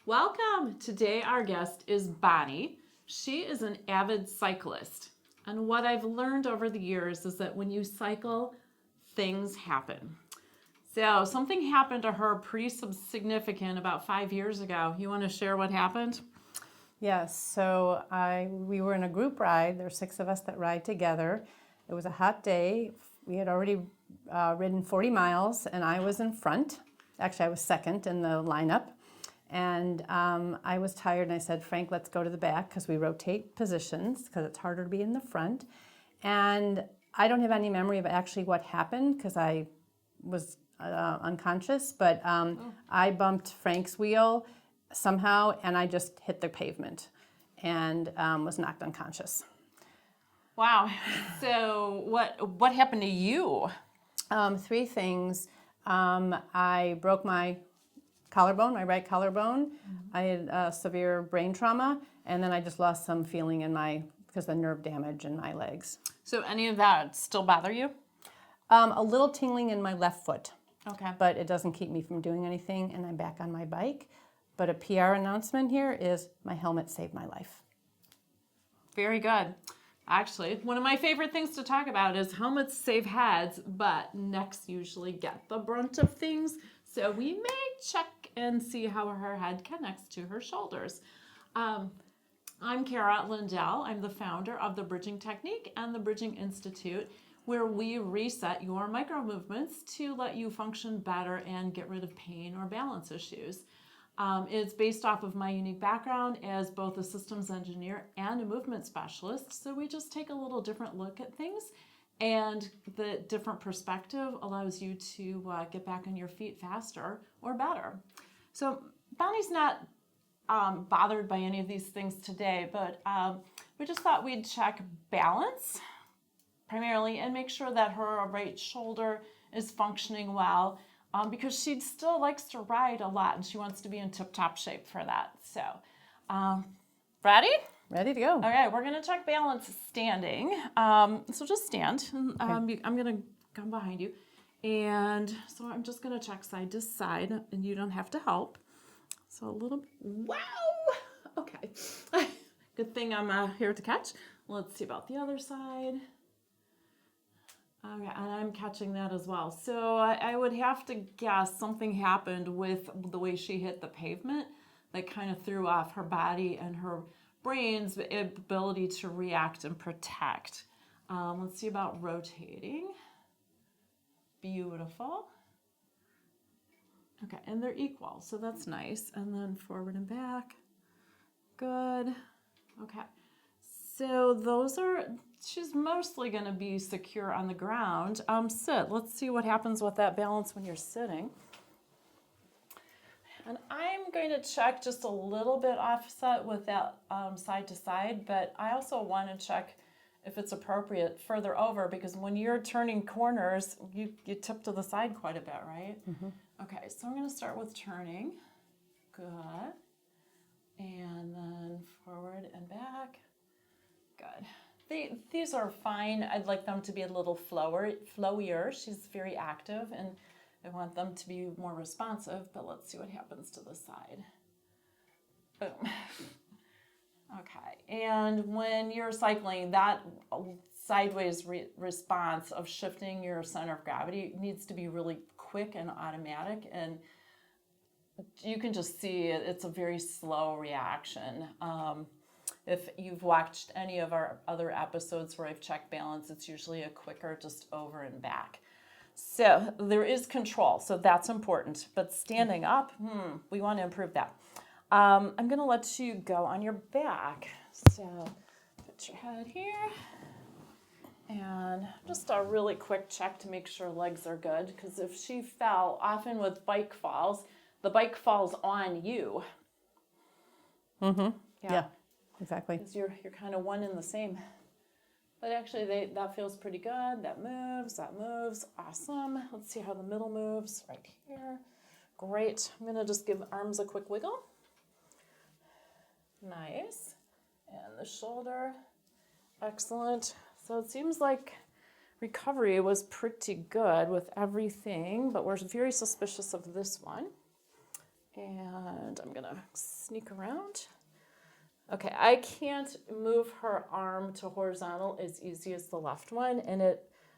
Welcome! Today our guest is Bonnie. She is an avid cyclist. And what I've learned over the years is that when you cycle, things happen. So something happened to her pretty significant about 5 years ago. You want to share what happened? Yes, so we were in a group ride. There are 6 of us that ride together. It was a hot day. We had already ridden 40 miles, and I was in front. Actually, I was second in the lineup. And I was tired, and I said, Frank, let's go to the back, because we rotate positions, because it's harder to be in the front. And I don't have any memory of actually what happened, because I was unconscious, but I bumped Frank's wheel somehow, and I just hit the pavement and was knocked unconscious. Wow. So what happened to you? 3 things. I broke my collarbone, my right collarbone. I had severe brain trauma, and then I just lost some feeling because of the nerve damage in my legs. So any of that still bother you? A little tingling in my left foot. Okay. But it doesn't keep me from doing anything, and I'm back on my bike. But a PR announcement here is my helmet saved my life. Very good. Actually, one of my favorite things to talk about is helmets save heads, but necks usually get the brunt of things. So we may check and see how her head connects to her shoulders. I'm Kara Lindell. I'm the founder of the Bridging Technique and the Bridging Institute, where we reset your micro movements to let you function better and get rid of pain or balance issues. It's based off of my unique background as both a systems engineer and a movement specialist. So we just take a little different look at things, and the different perspective allows you to get back on your feet faster or better. So Bonnie's not bothered by any of these things today, but we just thought we'd check balance primarily and make sure that her right shoulder is functioning well. Because she still likes to ride a lot, and she wants to be in tip-top shape for that. So, ready? Ready to go. Okay, we're going to check balance standing. So just stand. Okay. I'm going to come behind you. And so I'm just going to check side to side, and you don't have to help. So a little, wow! Okay. Good thing I'm here to catch. Let's see about the other side. Okay, and I'm catching that as well. So I would have to guess something happened with the way she hit the pavement that kind of threw off her body and her brain's ability to react and protect. Let's see about rotating. Beautiful. Okay, and they're equal, so that's nice. And then forward and back. Good. Okay. So she's mostly going to be secure on the ground. Sit. Let's see what happens with that balance when you're sitting. And I'm going to check just a little bit offset with that side to side, but I also want to check if it's appropriate further over, because when you're turning corners, you tip to the side quite a bit, right? Mm-hmm. Okay, so I'm going to start with turning. Good. And then forward and back. Good. These are fine. I'd like them to be a little flowier. She's very active, and I want them to be more responsive, but let's see what happens to the side. Boom. Okay, and when you're cycling, that sideways response of shifting your center of gravity needs to be really quick and automatic, and you can just see it's a very slow reaction. If you've watched any of our other episodes where I've checked balance, it's usually a quicker just over and back. So there is control, so that's important. But standing up, we want to improve that. I'm going to let you go on your back. So put your head here. And just a really quick check to make sure legs are good, because if she fell, often with bike falls, the bike falls on you. Mm-hmm. Yeah. Exactly. Because you're kind of one and the same. But actually, that feels pretty good. That moves. Awesome. Let's see how the middle moves right here. Great. I'm going to just give arms a quick wiggle. Nice. And the shoulder. Excellent. So it seems like recovery was pretty good with everything, but we're very suspicious of this one. And I'm gonna sneak around. Okay, I can't move her arm to horizontal as easy as the left one, and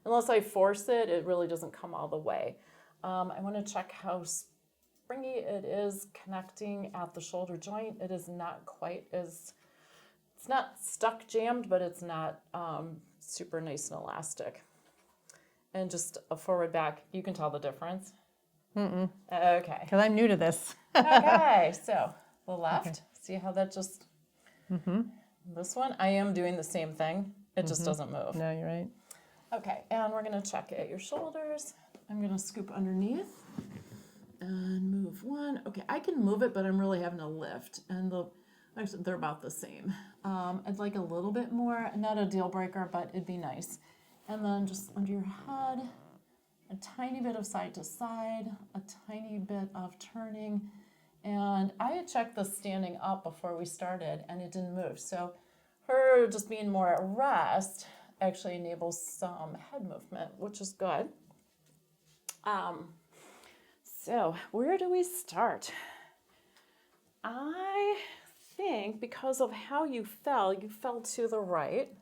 unless I force it, it really doesn't come all the way. I want to check how springy it is connecting at the shoulder joint. It is not quite as, it's not stuck jammed, but it's not super nice and elastic. And just a forward back, you can tell the difference. Okay. Because I'm new to this. Okay, so the left, see how that just, this one, I am doing the same thing. It just doesn't move. No, you're right. Okay, and we're gonna check at your shoulders. I'm gonna scoop underneath and move one. Okay, I can move it, but I'm really having to lift. And actually, they're about the same. I'd like a little bit more, not a deal breaker, but it'd be nice. And then just under your head, a tiny bit of side to side, a tiny bit of turning. And I had checked the standing up before we started and it didn't move. So her just being more at rest actually enables some head movement, which is good. So where do we start? I think because of how you fell to the right.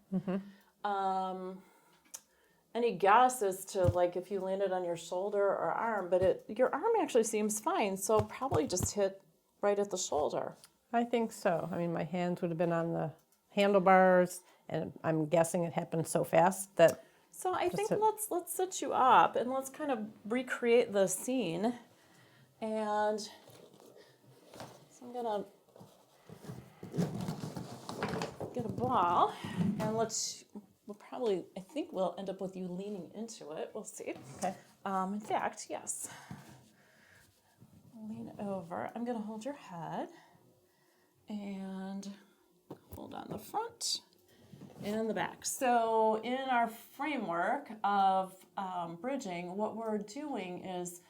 Any guess as to like if you landed on your shoulder or arm, but your arm actually seems fine, so probably just hit right at the shoulder. I think so. I mean, my hands would have been on the handlebars, and I'm guessing it happened so fast that. So I think let's sit you up and let's kind of recreate the scene. And so I'm gonna get a ball and I think we'll end up with you leaning into it. We'll see. Okay. In fact, yes. Lean over. I'm gonna hold your head and hold on the front and the back. So in our framework of bridging, what we're doing is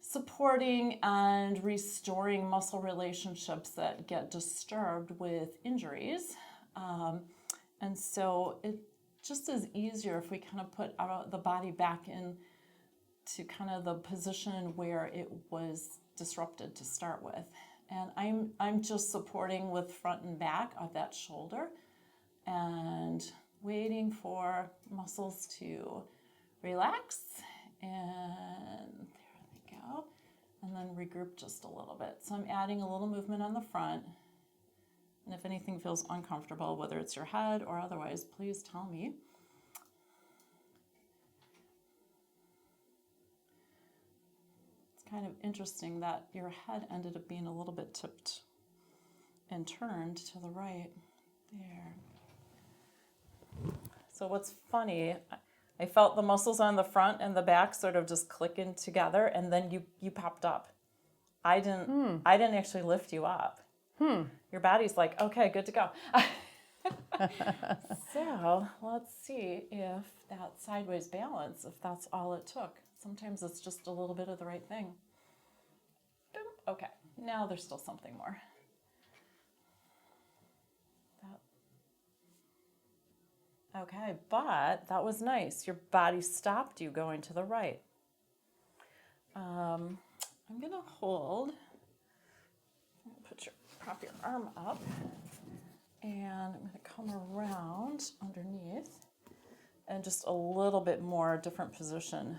supporting and restoring muscle relationships that get disturbed with injuries. And so it just is easier if we kind of put the body back in to kind of the position where it was disrupted to start with. And I'm just supporting with front and back of that shoulder and waiting for muscles to relax. And there they go. And then regroup just a little bit. So I'm adding a little movement on the front. And if anything feels uncomfortable, whether it's your head or otherwise, please tell me. It's kind of interesting that your head ended up being a little bit tipped and turned to the right. There. So what's funny, I felt the muscles on the front and the back sort of just clicking together, and then you popped up. I didn't actually lift you up. Your body's like, okay, good to go. So let's see if that sideways balance, if that's all it took. Sometimes it's just a little bit of the right thing. Boom. Okay, now there's still something more. Okay, but that was nice. Your body stopped you going to the right. I'm gonna hold. Prop your arm up, and I'm going to come around underneath and just a little bit more different position.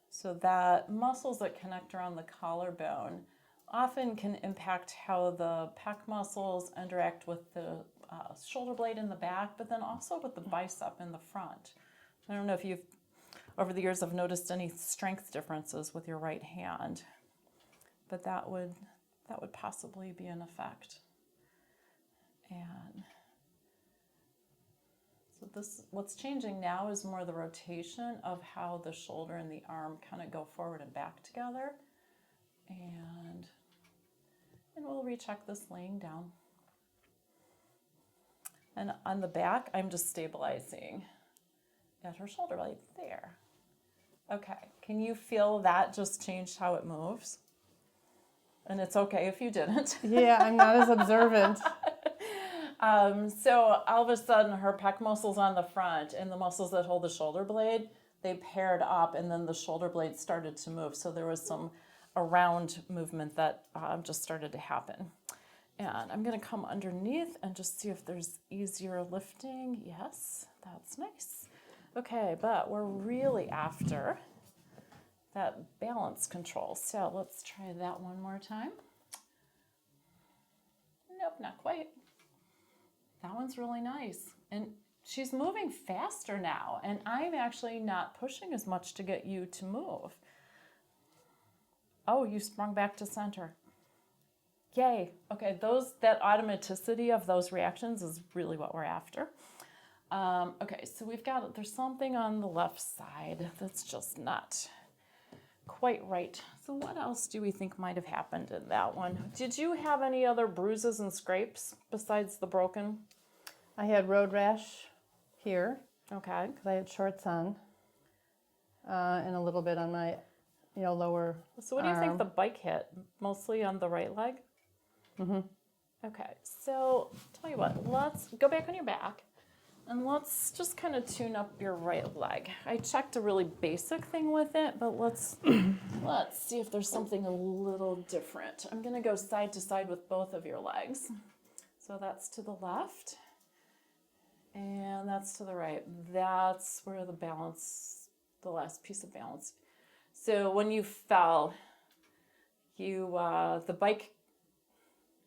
So that muscles that connect around the collarbone often can impact how the pec muscles interact with the shoulder blade in the back, but then also with the bicep in the front. I don't know if you've, over the years, have noticed any strength differences with your right hand, but that would possibly be an effect. And so what's changing now is more the rotation of how the shoulder and the arm kind of go forward and back together. And we'll recheck this laying down. And on the back, I'm just stabilizing at her shoulder blade there. Okay, can you feel that just changed how it moves? And it's okay if you didn't. Yeah, I'm not as observant. So all of a sudden, her pec muscles on the front and the muscles that hold the shoulder blade, they paired up, and then the shoulder blade started to move. So there was some a round movement that just started to happen. And I'm going to come underneath and just see if there's easier lifting. Yes, that's nice. Okay, but we're really after that balance control. So let's try that one more time. Nope, not quite. That one's really nice. And she's moving faster now, and I'm actually not pushing as much to get you to move. Oh, you sprung back to center. Yay. Okay, that automaticity of those reactions is really what we're after. Okay, so there's something on the left side that's just not quite right. So what else do we think might have happened in that one? Did you have any other bruises and scrapes besides the broken? I had road rash here Okay. because I had shorts on, and a little bit on my, lower. So what do you think arm. the bike hit? Mostly on the right leg? Mm-hmm. Okay, so tell you what, let's go back on your back and let's just kind of tune up your right leg. I checked a really basic thing with it, but let's see if there's something a little different. I'm gonna go side to side with both of your legs. So that's to the left and that's to the right. That's where the last piece of balance. So when you fell, the bike,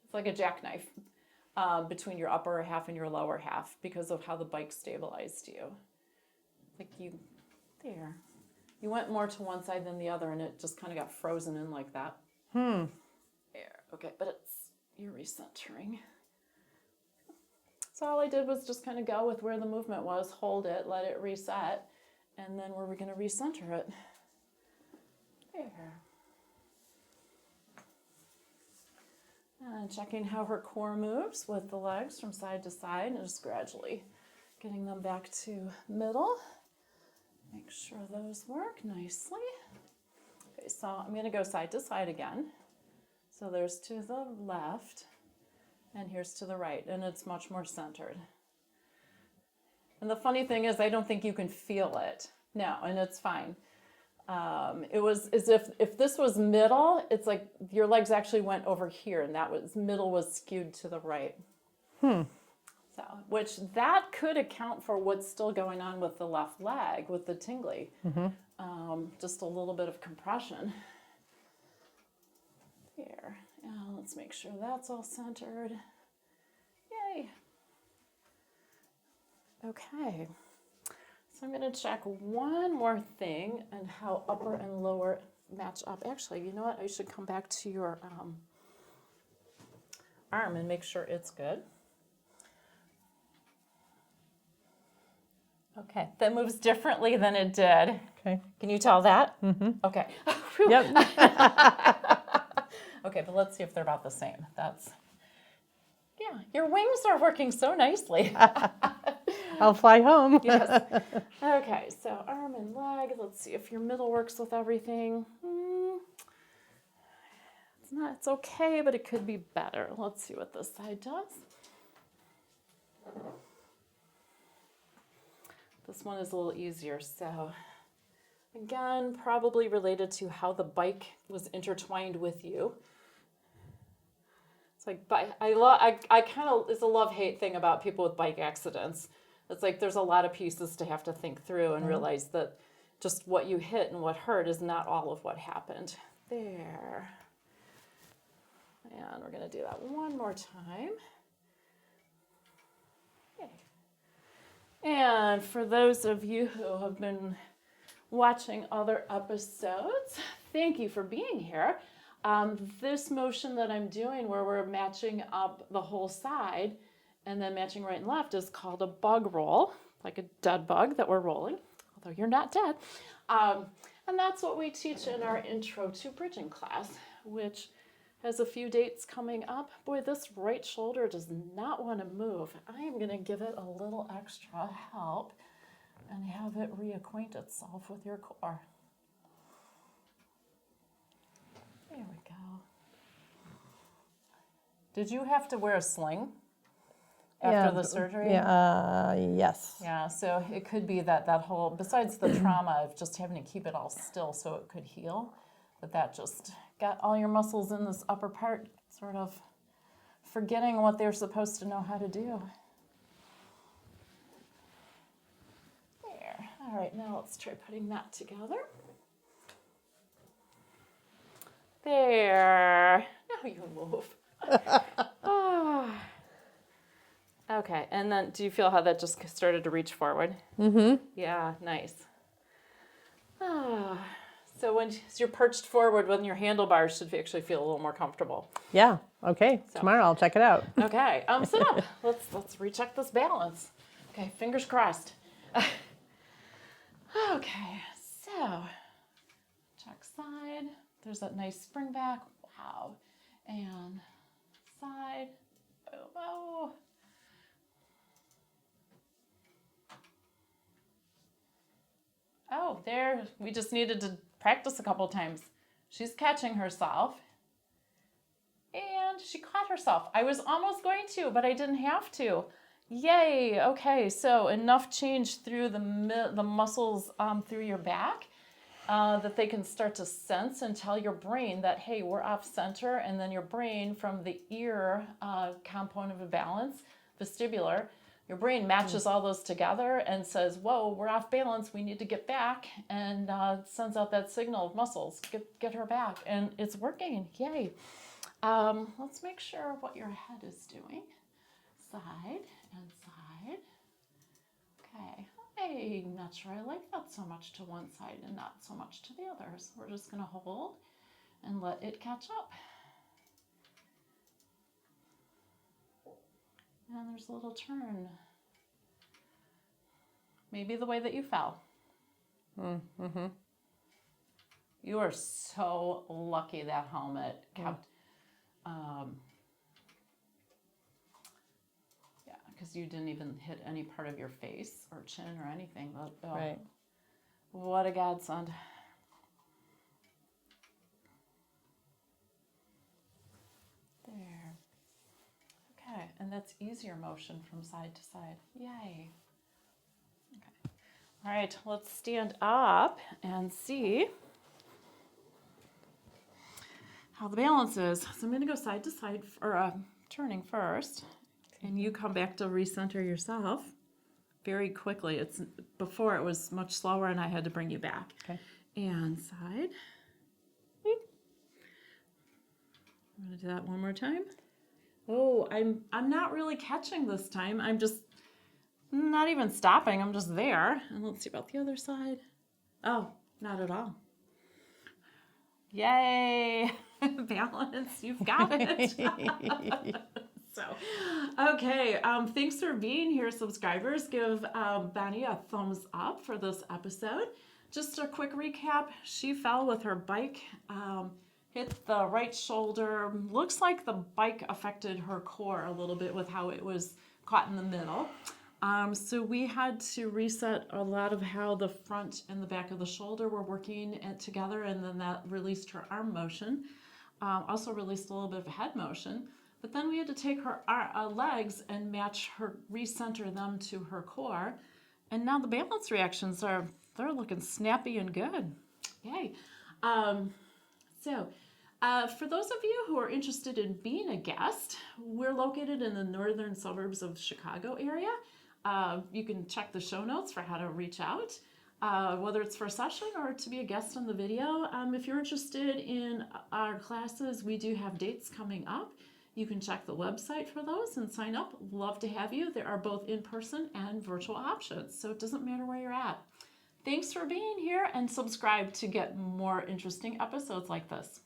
it's like a jackknife between your upper half and your lower half because of how the bike stabilized you. Like there. You went more to one side than the other and it just kind of got frozen in like that. There. Okay, but you're recentering. So all I did was just kind of go with where the movement was, hold it, let it reset, and then we're going to recenter it. There. And checking how her core moves with the legs from side to side and just gradually getting them back to middle. Make sure those work nicely. Okay, so I'm going to go side to side again. So there's to the left and here's to the right, and it's much more centered. And the funny thing is I don't think you can feel it. No, and it's fine. It was as if this was middle, it's like your legs actually went over here and middle was skewed to the right. So, which that could account for what's still going on with the left leg, with the tingly. Just a little bit of compression. Here, let's make sure that's all centered. Yay. Okay. So I'm going to check one more thing and how upper and lower match up. Actually, you know what? I should come back to your arm and make sure it's good. Okay, that moves differently than it did. Okay. Can you tell that? Mm-hmm. Okay. Yep. Okay, but let's see if they're about the same. Yeah, your wings are working so nicely. I'll fly home. Yes. Okay, so arm and leg. Let's see if your middle works with everything. It's okay, but it could be better. Let's see what this side does. This one is a little easier. So again, probably related to how the bike was intertwined with you. It's like, I kind of, it's a love-hate thing about people with bike accidents. It's like there's a lot of pieces to have to think through and realize that just what you hit and what hurt is not all of what happened. There. And we're going to do that one more time. Okay. And for those of you who have been watching other episodes, thank you for being here. This motion that I'm doing where we're matching up the whole side and then matching right and left is called a bug roll, like a dead bug that we're rolling, although you're not dead. And that's what we teach in our Intro to Bridging class, which has a few dates coming up. Boy, this right shoulder does not want to move. I am going to give it a little extra help and have it reacquaint itself with your core. There we go. Did you have to wear a sling after the surgery? Yes. Yeah, so it could be that whole, besides the trauma of just having to keep it all still so it could heal, but that just got all your muscles in this upper part sort of forgetting what they're supposed to know how to do. There. All right, now let's try putting that together. There. Now you move. Oh. Okay, and then do you feel how that just started to reach forward? Mm-hmm. Yeah, nice. Ah. So when you're perched forward, when your handlebars should actually feel a little more comfortable. Yeah. Okay. So. Tomorrow I'll check it out. Okay. Sit up. Let's recheck this balance. Okay. Fingers crossed. Okay. So check side. There's that nice spring back. Wow. And side. Oh. Oh, there. We just needed to practice a couple times. She's catching herself. And she caught herself. I was almost going to, but I didn't have to. Yay. Okay, so enough change through the muscles through your back that they can start to sense and tell your brain that, hey, we're off center. And then your brain from the ear component of balance, vestibular, your brain matches all those together and says, whoa, we're off balance. We need to get back, and sends out that signal of muscles. Get her back. And it's working. Yay. Let's make sure what your head is doing. Side and side. Okay. I'm not sure I like that so much to one side and not so much to the other. So we're just going to hold and let it catch up. And there's a little turn. Maybe the way that you fell. Mm-hmm. You are so lucky that helmet kept... yeah, because you didn't even hit any part of your face or chin or anything. Oh, Right. What a godsend. There. Okay, and that's easier motion from side to side. Yay. Okay. All right, let's stand up and see how the balance is. So I'm going to go side to side, or turning first, and you come back to recenter yourself very quickly. Before it was much slower, and I had to bring you back. Okay. And side. I'm going to do that one more time. Oh, I'm not really catching this time. I'm just not even stopping. I'm just there. And let's see about the other side. Oh, not at all. Yay! Balance, you've got it. So, okay, thanks for being here, subscribers. Give Benny a thumbs up for this episode. Just a quick recap. She fell with her bike, hit the right shoulder. Looks like the bike affected her core a little bit with how it was caught in the middle. So we had to reset a lot of how the front and the back of the shoulder were working together, and then that released her arm motion. Also released a little bit of head motion. But then we had to take her legs and recenter them to her core. And now the balance reactions they're looking snappy and good. Yay. For those of you who are interested in being a guest, we're located in the northern suburbs of Chicago area. You can check the show notes for how to reach out, whether it's for a session or to be a guest on the video. If you're interested in our classes, we do have dates coming up. You can check the website for those and sign up. Love to have you. There are both in-person and virtual options, so it doesn't matter where you're at. Thanks for being here, and subscribe to get more interesting episodes like this.